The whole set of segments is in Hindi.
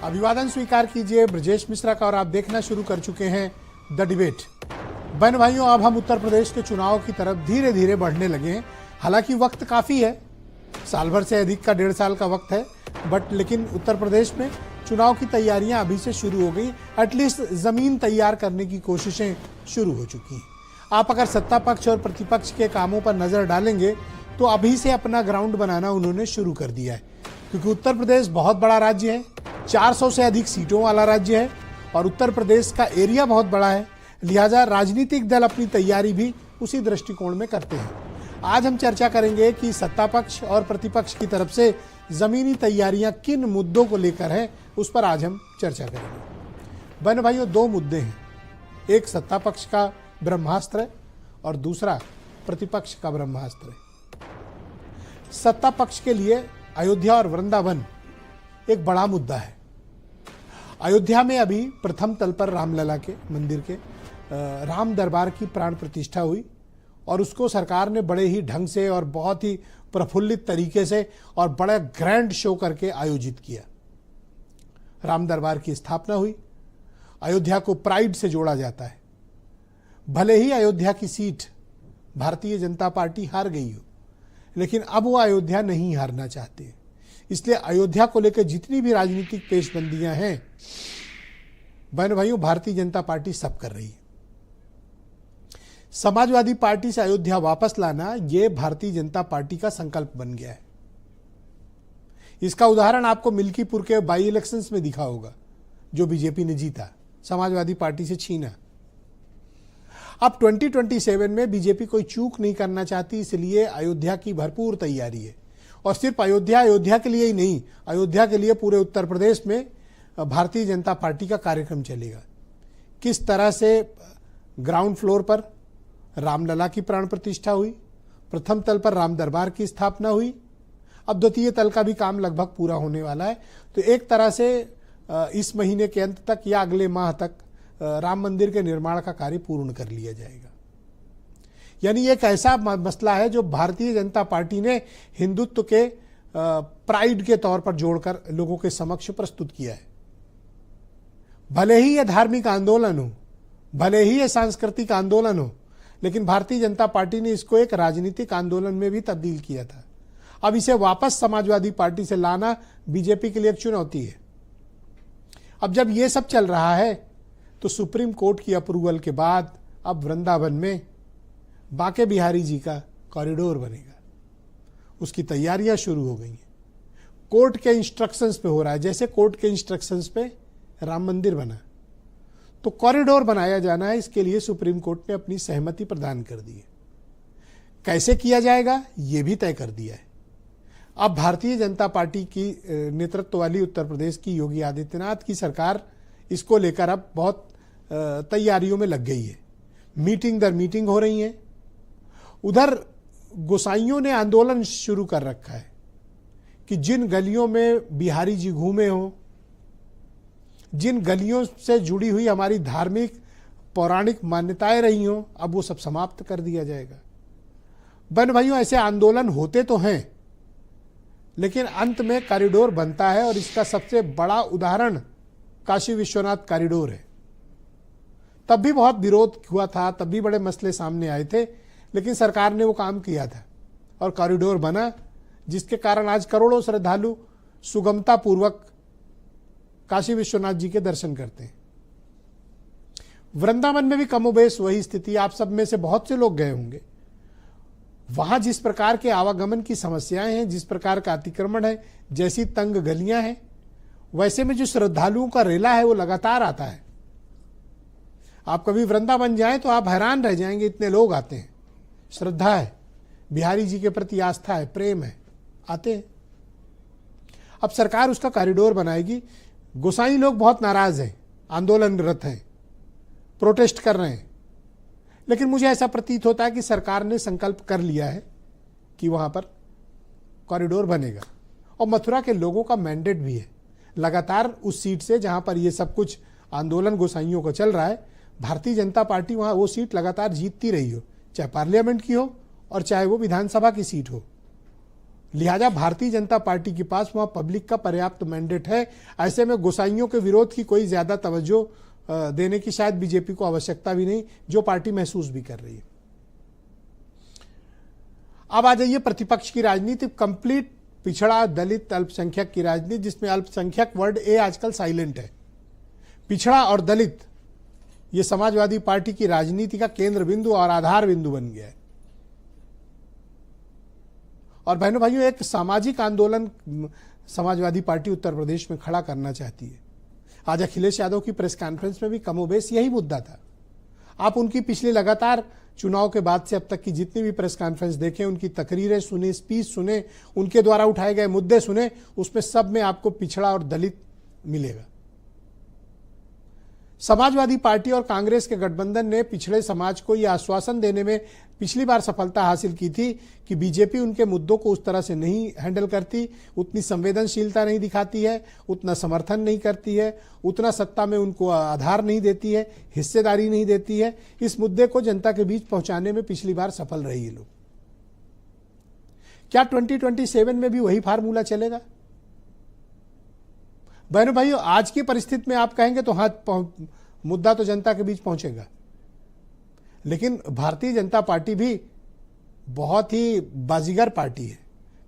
अभिवादन स्वीकार कीजिए ब्रजेश मिश्रा का और आप देखना शुरू कर चुके हैं द डिबेट। बहन भाइयों, अब हम उत्तर प्रदेश के चुनाव की तरफ धीरे धीरे बढ़ने लगे हैं। हालांकि वक्त काफ़ी है, साल भर से अधिक का 1.5 साल का वक्त है, लेकिन उत्तर प्रदेश में चुनाव की तैयारियां अभी से शुरू हो गई। एटलीस्ट ज़मीन तैयार करने की कोशिशें शुरू हो चुकी हैं। आप अगर सत्ता पक्ष और प्रतिपक्ष के कामों पर नज़र डालेंगे तो अभी से अपना ग्राउंड बनाना उन्होंने शुरू कर दिया है, क्योंकि उत्तर प्रदेश बहुत बड़ा राज्य है, 400 से अधिक सीटों वाला राज्य है और उत्तर प्रदेश का एरिया बहुत बड़ा है। लिहाजा राजनीतिक दल अपनी तैयारी भी उसी दृष्टिकोण में करते हैं। आज हम चर्चा करेंगे कि सत्ता पक्ष और प्रतिपक्ष की तरफ से ज़मीनी तैयारियां किन मुद्दों को लेकर है, उस पर आज हम चर्चा करेंगे। बहन भाइयों, 2 मुद्दे हैं, एक सत्ता पक्ष का ब्रह्मास्त्र है और दूसरा प्रतिपक्ष का ब्रह्मास्त्र है। सत्ता पक्ष के लिए अयोध्या और वृंदावन एक बड़ा मुद्दा है। अयोध्या में अभी प्रथम तल पर रामलला के मंदिर के राम दरबार की प्राण प्रतिष्ठा हुई और उसको सरकार ने बड़े ही ढंग से और बहुत ही प्रफुल्लित तरीके से और बड़ा ग्रैंड शो करके आयोजित किया। राम दरबार की स्थापना हुई। अयोध्या को प्राइड से जोड़ा जाता है। भले ही अयोध्या की सीट भारतीय जनता पार्टी हार गई हो, लेकिन अब वो अयोध्या नहीं हारना चाहते। इसलिए अयोध्या को लेकर जितनी भी राजनीतिक पेशबंदियां हैं, बहन भाइयों, भारतीय जनता पार्टी सब कर रही है। समाजवादी पार्टी से अयोध्या वापस लाना यह भारतीय जनता पार्टी का संकल्प बन गया है। इसका उदाहरण आपको मिल्कीपुर के बाई इलेक्शंस में दिखा होगा, जो बीजेपी ने जीता, समाजवादी पार्टी से छीना। अब 2027 में बीजेपी कोई चूक नहीं करना चाहती, इसलिए अयोध्या की भरपूर तैयारी है। और सिर्फ अयोध्या के लिए ही नहीं, अयोध्या के लिए पूरे उत्तर प्रदेश में भारतीय जनता पार्टी का कार्यक्रम चलेगा। किस तरह से ग्राउंड फ्लोर पर रामलला की प्राण प्रतिष्ठा हुई, प्रथम तल पर राम दरबार की स्थापना हुई, अब द्वितीय तल का भी काम लगभग पूरा होने वाला है। तो एक तरह से इस महीने के अंत तक या अगले माह तक राम मंदिर के निर्माण का कार्य पूर्ण कर लिया जाएगा। यानी एक ऐसा मसला है जो भारतीय जनता पार्टी ने हिंदुत्व के प्राइड के तौर पर जोड़कर लोगों के समक्ष प्रस्तुत किया है। भले ही यह धार्मिक आंदोलन हो, भले ही यह सांस्कृतिक आंदोलन हो, लेकिन भारतीय जनता पार्टी ने इसको एक राजनीतिक आंदोलन में भी तब्दील किया था। अब इसे वापस समाजवादी पार्टी से लाना बीजेपी के लिए एक चुनौती है। अब जब ये सब चल रहा है तो सुप्रीम कोर्ट की अप्रूवल के बाद अब वृंदावन में बांके बिहारी जी का कॉरिडोर बनेगा। उसकी तैयारियां शुरू हो गई हैं। कोर्ट के इंस्ट्रक्शंस पे हो रहा है। जैसे कोर्ट के इंस्ट्रक्शंस पे राम मंदिर बना, तो कॉरिडोर बनाया जाना है। इसके लिए सुप्रीम कोर्ट ने अपनी सहमति प्रदान कर दी है। कैसे किया जाएगा ये भी तय कर दिया है। अब भारतीय जनता पार्टी की नेतृत्व वाली उत्तर प्रदेश की योगी आदित्यनाथ की सरकार इसको लेकर अब बहुत तैयारियों में लग गई है। मीटिंग दर मीटिंग हो रही है। उधर गोसाइयों ने आंदोलन शुरू कर रखा है कि जिन गलियों में बिहारी जी घूमे हों, जिन गलियों से जुड़ी हुई हमारी धार्मिक पौराणिक मान्यताएं रही हों, अब वो सब समाप्त कर दिया जाएगा। बहन भाइयों, ऐसे आंदोलन होते तो हैं, लेकिन अंत में कॉरिडोर बनता है और इसका सबसे बड़ा उदाहरण काशी विश्वनाथ कॉरिडोर है। तब भी बहुत विरोध हुआ था, तब भी बड़े मसले सामने आए थे, लेकिन सरकार ने वो काम किया था और कॉरिडोर बना, जिसके कारण आज करोड़ों श्रद्धालु सुगमता पूर्वक काशी विश्वनाथ जी के दर्शन करते हैं। वृंदावन में भी कमोबेश वही स्थिति। आप सब में से बहुत से लोग गए होंगे। वहां जिस प्रकार के आवागमन की समस्याएं हैं, जिस प्रकार का अतिक्रमण है, जैसी तंग गलियां हैं, वैसे में जो श्रद्धालुओं का रेला है वो लगातार आता है। आप कभी वृंदावन जाएं तो आप हैरान रह जाएंगे, इतने लोग आते हैं। श्रद्धा है, बिहारी जी के प्रति आस्था है, प्रेम है, आते हैं। अब सरकार उसका कॉरिडोर बनाएगी। गोसाई लोग बहुत नाराज हैं, आंदोलनरत हैं, प्रोटेस्ट कर रहे हैं, लेकिन मुझे ऐसा प्रतीत होता है कि सरकार ने संकल्प कर लिया है कि वहां पर कॉरिडोर बनेगा। और मथुरा के लोगों का मैंडेट भी है। लगातार उस सीट से जहां पर ये सब कुछ आंदोलन गोसाइयों का चल रहा है, भारतीय जनता पार्टी वहां वो सीट लगातार जीतती रही हो, चाहे पार्लियामेंट की हो और चाहे वो विधानसभा की सीट हो। लिहाजा भारतीय जनता पार्टी के पास वहां पब्लिक का पर्याप्त मैंडेट है। ऐसे में गोसाइयों के विरोध की कोई ज्यादा तवज्जो देने की शायद बीजेपी को आवश्यकता भी नहीं, जो पार्टी महसूस भी कर रही है। अब आ जाइए प्रतिपक्ष की राजनीति, कंप्लीट पिछड़ा दलित अल्पसंख्यक की राजनीति, जिसमें अल्पसंख्यक वर्ड ए आजकल साइलेंट है। पिछड़ा और दलित ये समाजवादी पार्टी की राजनीति का केंद्र बिंदु और आधार बिंदु बन गया है। और बहनों भाइयों, एक सामाजिक आंदोलन समाजवादी पार्टी उत्तर प्रदेश में खड़ा करना चाहती है। आज अखिलेश यादव की प्रेस कॉन्फ्रेंस में भी कमोबेश यही मुद्दा था। आप उनकी पिछली लगातार चुनाव के बाद से अब तक की जितनी भी प्रेस कॉन्फ्रेंस देखें, उनकी तकरीरें सुने, स्पीच सुने, उनके द्वारा उठाए गए मुद्दे सुने, उसमें सब में आपको पिछड़ा और दलित मिलेगा। समाजवादी पार्टी और कांग्रेस के गठबंधन ने पिछड़े समाज को यह आश्वासन देने में पिछली बार सफलता हासिल की थी कि बीजेपी उनके मुद्दों को उस तरह से नहीं हैंडल करती, उतनी संवेदनशीलता नहीं दिखाती है, उतना समर्थन नहीं करती है, उतना सत्ता में उनको आधार नहीं देती है, हिस्सेदारी नहीं देती है। इस मुद्दे को जनता के बीच पहुंचाने में पिछली बार सफल रही है लोग। क्या 2027 में भी वही फार्मूला चलेगा? बहनों भाइयों, आज की परिस्थिति में आप कहेंगे तो हाँ, मुद्दा तो जनता के बीच पहुंचेगा, लेकिन भारतीय जनता पार्टी भी बहुत ही बाजीगर पार्टी है।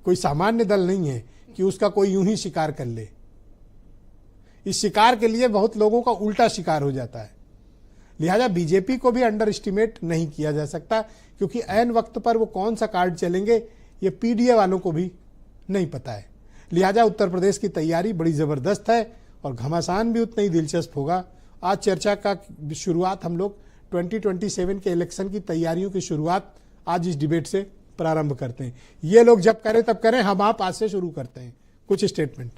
कोई सामान्य दल नहीं है कि उसका कोई यूं ही शिकार कर ले। इस शिकार के लिए बहुत लोगों का उल्टा शिकार हो जाता है। लिहाजा बीजेपी को भी अंडर एस्टिमेट नहीं किया जा सकता, क्योंकि ऐन वक्त पर वो कौन सा कार्ड चलेंगे ये पीडीए वालों को भी नहीं पता है। लिहाजा उत्तर प्रदेश की तैयारी बड़ी ज़बरदस्त है और घमासान भी उतना ही दिलचस्प होगा। आज चर्चा का शुरुआत हम लोग 2027 के इलेक्शन की तैयारियों की शुरुआत आज इस डिबेट से प्रारंभ करते हैं। ये लोग जब करें तब करें, हम आप आज से शुरू करते हैं। कुछ स्टेटमेंट।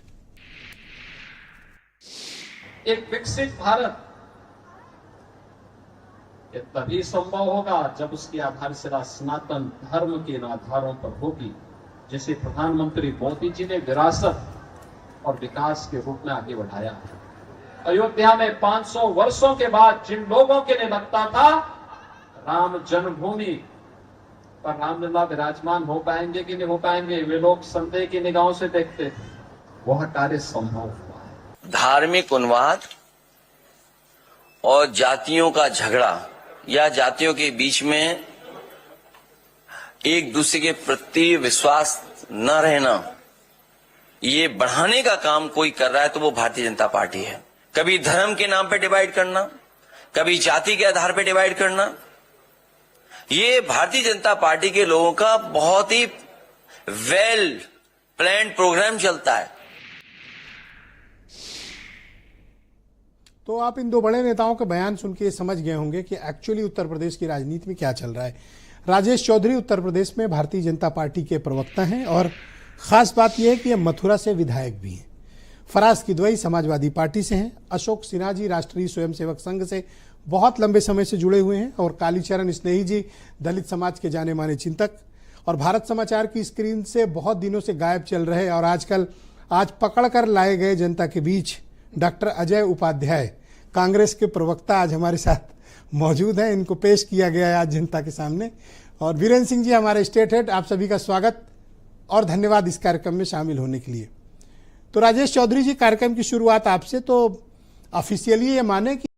एक विकसित भारत ये तभी संभव होगा जब उसकी आधारशिला सनातन धर्म के आधारों पर होगी, जिसे प्रधानमंत्री मोदी जी ने विरासत और विकास के रूप में आगे बढ़ाया। अयोध्या में 500 वर्षों के बाद जिन लोगों के लिए लगता था राम जन्मभूमि पर रामलला विराजमान हो पाएंगे कि नहीं हो पाएंगे, वे लोग संदेह की निगाहों से देखते थे। वह कार्य संभव हुआ है। धार्मिक उन्माद और जातियों का झगड़ा या जातियों के बीच में एक दूसरे के प्रति विश्वास न रहना, ये बढ़ाने का काम कोई कर रहा है तो वो भारतीय जनता पार्टी है। कभी धर्म के नाम पे डिवाइड करना, कभी जाति के आधार पे डिवाइड करना, ये भारतीय जनता पार्टी के लोगों का बहुत ही वेल प्लान्ड प्रोग्राम चलता है। तो आप इन दो बड़े नेताओं के बयान सुन के समझ गए होंगे कि एक्चुअली उत्तर प्रदेश की राजनीति में क्या चल रहा है। राजेश चौधरी उत्तर प्रदेश में भारतीय जनता पार्टी के प्रवक्ता हैं और खास बात यह है कि ये मथुरा से विधायक भी हैं। फराज किदवई समाजवादी पार्टी से हैं। अशोक सिन्हा जी राष्ट्रीय स्वयंसेवक संघ से बहुत लंबे समय से जुड़े हुए हैं और कालीचरण स्नेही जी दलित समाज के जाने माने चिंतक और भारत समाचार की स्क्रीन से बहुत दिनों से गायब चल रहे और आज पकड़ कर लाए गए जनता के बीच डॉक्टर अजय उपाध्याय कांग्रेस के प्रवक्ता आज हमारे साथ मौजूद हैं। इनको पेश किया गया है आज जनता के सामने। और वीरेंद्र सिंह जी हमारे स्टेट हेड, आप सभी का स्वागत और धन्यवाद इस कार्यक्रम में शामिल होने के लिए। तो राजेश चौधरी जी, कार्यक्रम की शुरुआत आपसे। तो ऑफिशियली ये माने कि